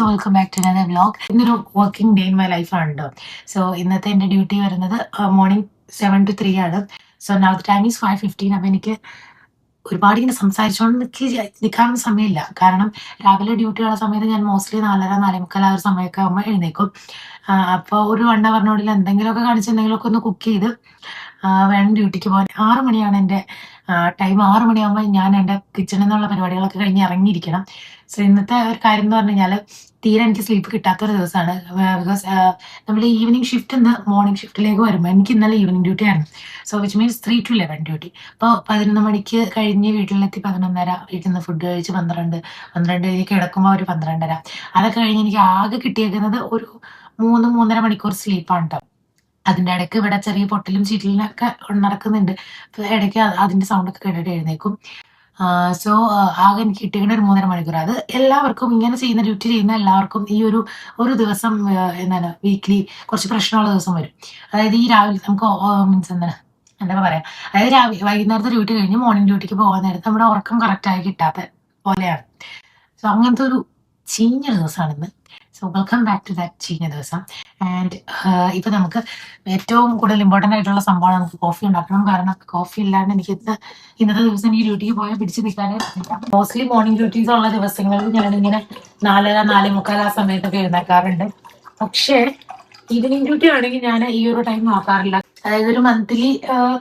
Welcome back to another vlog. ഇന്നൊരു working day in my life ആണ്. So ഇന്നത്തെ എൻ്റെ ഡ്യൂട്ടി വരുന്നത് മോർണിംഗ് 7 to 3 ആണ്. So now the time is 5:15. അപ്പം എനിക്ക് ഒരുപാട് ഇങ്ങനെ സംസാരിച്ചുകൊണ്ട് നിൽക്കാനൊന്നും സമയമില്ല. കാരണം രാവിലെ ഡ്യൂട്ടിയുള്ള സമയത്ത് ഞാൻ മോസ്റ്റ്ലി 4:30 4:45 ആ ഒരു സമയമൊക്കെ ആകുമ്പോൾ എഴുന്നേക്കും. അപ്പോൾ ഒരു 1 അവറിനുള്ളിൽ എന്തെങ്കിലുമൊക്കെ കാണിച്ച് എന്തെങ്കിലുമൊക്കെ ഒന്ന് കുക്ക് ചെയ്ത് വേണം ഡ്യൂട്ടിക്ക് പോകാൻ. 6 മണിയാണ് എൻ്റെ ടൈം. 6 മണിയാകുമ്പോൾ ഞാൻ എൻ്റെ കിച്ചണിൽ നിന്നുള്ള പരിപാടികളൊക്കെ കഴിഞ്ഞ് ഇറങ്ങിയിരിക്കണം. സോ ഇന്നത്തെ ഒരു കാര്യം എന്ന് പറഞ്ഞു കഴിഞ്ഞാൽ തീരെ എനിക്ക് സ്ലീപ്പ് കിട്ടാത്തൊരു ദിവസമാണ്. ബിക്കോസ് നമ്മൾ ഈവനിങ് ഷിഫ്റ്റ് നിന്ന് മോർണിംഗ് ഷിഫ്റ്റിലേക്ക് വരുമ്പോൾ എനിക്ക് ഇന്നലെ ഈവനിങ് ഡ്യൂട്ടി ആയിരുന്നു. So which means 3 to 11 duty. അപ്പോൾ 11 മണിക്ക് കഴിഞ്ഞ് വീട്ടിലെത്തി 11:30, വീട്ടിൽ നിന്ന് ഫുഡ് കഴിച്ച് 12 കിടക്കുമ്പോൾ ഒരു 12:30. അതൊക്കെ കഴിഞ്ഞ് എനിക്ക് ആകെ കിട്ടിയേക്കുന്നത് ഒരു 3-3.5 മണിക്കൂർ സ്ലീപ്പാണ് കേട്ടോ. അതിൻ്റെ ഇടയ്ക്ക് ഇവിടെ ചെറിയ പൊട്ടലും ചീറ്റലിനൊക്കെ നടക്കുന്നുണ്ട്. ഇടയ്ക്ക് അതിൻ്റെ സൗണ്ടൊക്കെ കേട്ടിട്ട് എഴുന്നേക്കും. സോ ആകെ എനിക്ക് കിട്ടിയേണ്ട ഒരു 3.5 മണിക്കൂർ. അത് എല്ലാവർക്കും ഇങ്ങനെ ചെയ്യുന്ന ഡ്യൂട്ടി ചെയ്യുന്ന എല്ലാവർക്കും ഈ ഒരു ദിവസം എന്താണ് വീക്ക്ലി കുറച്ച് പ്രശ്നമുള്ള ദിവസം വരും. അതായത് ഈ രാവിലെ നമുക്ക് മീൻസ് എന്താ പറയാ, അതായത് വൈകുന്നേരത്തെ ഡ്യൂട്ടി കഴിഞ്ഞ് മോർണിംഗ് ഡ്യൂട്ടിക്ക് പോകാൻ നേരത്ത് നമ്മുടെ ഉറക്കം കറക്റ്റായി കിട്ടാത്ത പോലെയാണ്. സോ അങ്ങനത്തെ ഒരു ചീഞ്ഞ ദിവസമാണിന്ന്. So welcome back to that ചീഞ്ഞ ദിവസം. ആൻഡ് ഇപ്പം നമുക്ക് ഏറ്റവും കൂടുതൽ ഇമ്പോർട്ടൻ്റ് ആയിട്ടുള്ള സംഭവമാണ് നമുക്ക് കോഫി ഉണ്ടാക്കണം. കാരണം കോഫി ഇല്ലാണ്ട് എനിക്ക് ഇന്നത്തെ ദിവസം ഈ ഡ്യൂട്ടിക്ക് പോയാൽ പിടിച്ച് നിൽക്കാനേ പറ്റില്ല. മോസ്റ്റ്ലി മോർണിംഗ് ഡ്യൂട്ടീസ് ഉള്ള ദിവസങ്ങളിൽ ഞാനിങ്ങനെ 4:30 4:45 ആ സമയത്തൊക്കെ എഴുന്നേക്കാറുണ്ട്. പക്ഷേ ഈവനിങ് ഡ്യൂട്ടി ആണെങ്കിൽ ഞാൻ ഈ ഒരു ടൈം നോക്കാറില്ല. അതായത് ഒരു മന്ത്ലി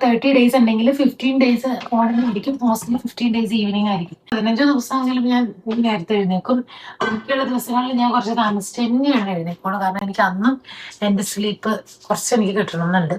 30 days ഉണ്ടെങ്കിൽ 15 days മോർണിംഗ് ആയിരിക്കും, മോസ്റ്റ്ലി 15 days ഈവനിങ് ആയിരിക്കും. 15 ദിവസമെങ്കിലും ഞാൻ നേരത്തെ എഴുന്നേക്കും. ബാക്കിയുള്ള ദിവസങ്ങളിൽ ഞാൻ കുറച്ച് താമസിച്ച് തന്നെയാണ് എഴുന്നേക്കുള്ളൂ. കാരണം എനിക്ക് അന്നും എൻ്റെ സ്ലീപ്പ് കുറച്ച് എനിക്ക് കിട്ടണമെന്നുണ്ട്.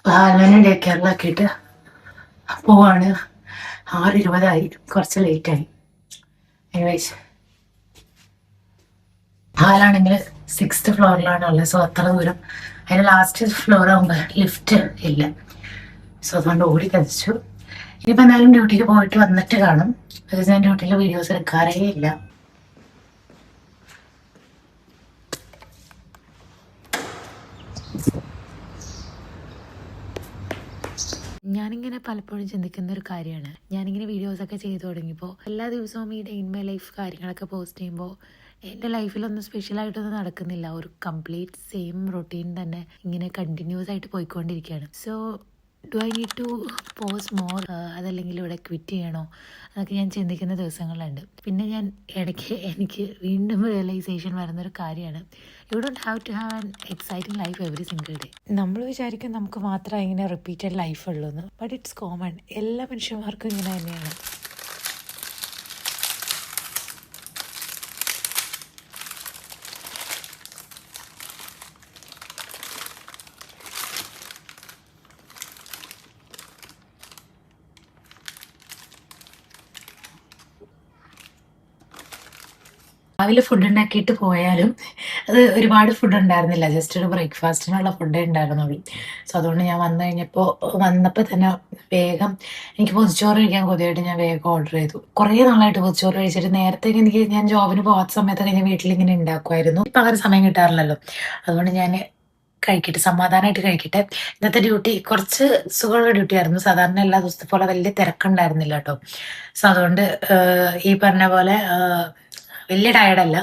പാലനെ കേരളാക്കിയിട്ട് പോവാണ്. 6:20 കുറച്ച് ലേറ്റായി. Anyways ഹാലാണെങ്കിൽ 6th ഫ്ലോറിലാണുള്ളത്. സോ അത്ര ദൂരം അതിന് ലാസ്റ്റ് ഫ്ലോർ ആകുമ്പോൾ ലിഫ്റ്റ് ഇല്ല. സോ അതുകൊണ്ട് ഓടി കതിച്ചു. ഇനിയിപ്പോൾ എന്തായാലും ഡ്യൂട്ടിക്ക് പോയിട്ട് വന്നിട്ട് കാണും. ബിക്കോസ് ഞാൻ ഡ്യൂട്ടിയിൽ വീഡിയോസ് എടുക്കാറേ ഇല്ല. ഞാനിങ്ങനെ പലപ്പോഴും ചിന്തിക്കുന്ന ഒരു കാര്യമാണ്, ഞാനിങ്ങനെ വീഡിയോസൊക്കെ ചെയ്തു തുടങ്ങിയപ്പോൾ എല്ലാ ദിവസവും ഈ ഡേ ഇൻ മൈ ലൈഫ് കാര്യങ്ങളൊക്കെ പോസ്റ്റ് ചെയ്യുമ്പോൾ എൻ്റെ ലൈഫിലൊന്നും സ്പെഷ്യലായിട്ടൊന്നും നടക്കുന്നില്ല. ഒരു കംപ്ലീറ്റ് സെയിം റൊട്ടീൻ തന്നെ ഇങ്ങനെ കണ്ടിന്യൂസ് ആയിട്ട് പോയിക്കൊണ്ടിരിക്കുകയാണ്. So do I need to post more, അതല്ലെങ്കിൽ ഇവിടെ ക്വിറ്റ് ചെയ്യണോ എന്നൊക്കെ ഞാൻ ചിന്തിക്കുന്ന ദിവസങ്ങളുണ്ട്. പിന്നെ ഞാൻ ഇടയ്ക്ക് എനിക്ക് വീണ്ടും റിയലൈസേഷൻ വരുന്നൊരു കാര്യമാണ്, you don't have to have an exciting life every single day. നമ്മൾ വിചാരിക്കും നമുക്ക് മാത്രമേ ഇങ്ങനെ റിപ്പീറ്റഡ് ലൈഫ് ഉള്ളൂ എന്ന്. ബട്ട് ഇറ്റ്സ് കോമൺ, എല്ലാ മനുഷ്യന്മാർക്കും ഇങ്ങനെ തന്നെയാണ്. രാവിലെ ഫുഡ് ഉണ്ടാക്കിയിട്ട് പോയാലും അത് ഒരുപാട് ഫുഡ് ഉണ്ടായിരുന്നില്ല, ജസ്റ്റ് ഒരു ബ്രേക്ക്ഫാസ്റ്റിനുള്ള ഫുഡേ ഉണ്ടായിരുന്നുള്ളൂ. സോ അതുകൊണ്ട് ഞാൻ വന്നപ്പോൾ തന്നെ വേഗം എനിക്ക് പൊതിച്ചോറ് കഴിക്കാൻ കൊതിയായിട്ട് ഞാൻ വേഗം ഓർഡർ ചെയ്തു. കുറേ നാളായിട്ട് പൊതിച്ചോറ് കഴിച്ചിട്ട്. നേരത്തെ ഞാൻ ജോബിന് പോകാത്ത സമയത്തൊക്കെ ഞാൻ വീട്ടിലിങ്ങനെ ഉണ്ടാക്കുമായിരുന്നു. ഇപ്പം അങ്ങനെ സമയം കിട്ടാറില്ലല്ലോ. അതുകൊണ്ട് ഞാൻ കഴിക്കട്ടെ, സമാധാനമായിട്ട് കഴിക്കട്ടെ. ഇന്നത്തെ ഡ്യൂട്ടി കുറച്ച് സുഖമുള്ള ഡ്യൂട്ടി ആയിരുന്നു. സാധാരണ എല്ലാ ദിവസത്തെ പോലെ വലിയ തിരക്കുണ്ടായിരുന്നില്ല കേട്ടോ. സോ അതുകൊണ്ട് ഈ പറഞ്ഞ പോലെ വലിയ ടയർഡല്ല.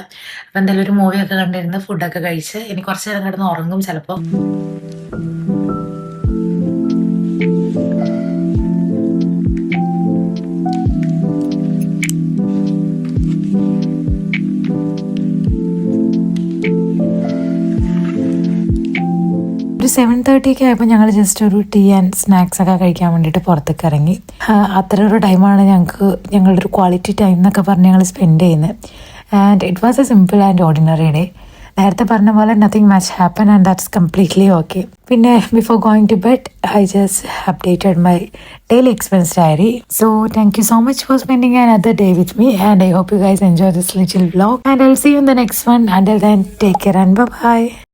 അപ്പം എന്തായാലും ഒരു മൂവിയൊക്കെ കണ്ടിരുന്ന് ഫുഡൊക്കെ കഴിച്ച് ഇനി കുറച്ച് നേരം കിടന്ന് ഉറങ്ങും ചിലപ്പോൾ. ഒരു 7:30 ആയപ്പോൾ ഞങ്ങൾ ജസ്റ്റ് ഒരു ടീ ആൻഡ് സ്നാക്സ് ഒക്കെ കഴിക്കാൻ വേണ്ടിയിട്ട് പുറത്തേക്ക് ഇറങ്ങി. അത്ര ഒരു ടൈമാണ് ഞങ്ങളുടെ ഒരു ക്വാളിറ്റി ടൈം എന്നൊക്കെ പറഞ്ഞ് ഞങ്ങൾ സ്പെൻഡ് ചെയ്യുന്നത്. And it was a simple and ordinary day. നേരത്തെ പറഞ്ഞ പോലെ nothing much happen and that's completely okay. പിന്നെ before going to bed I just updated my daily expense diary. So thank you so much for spending another day with me, and I hope you guys enjoy this little vlog, and I'll see you in the next one. Until then, take care and bye bye.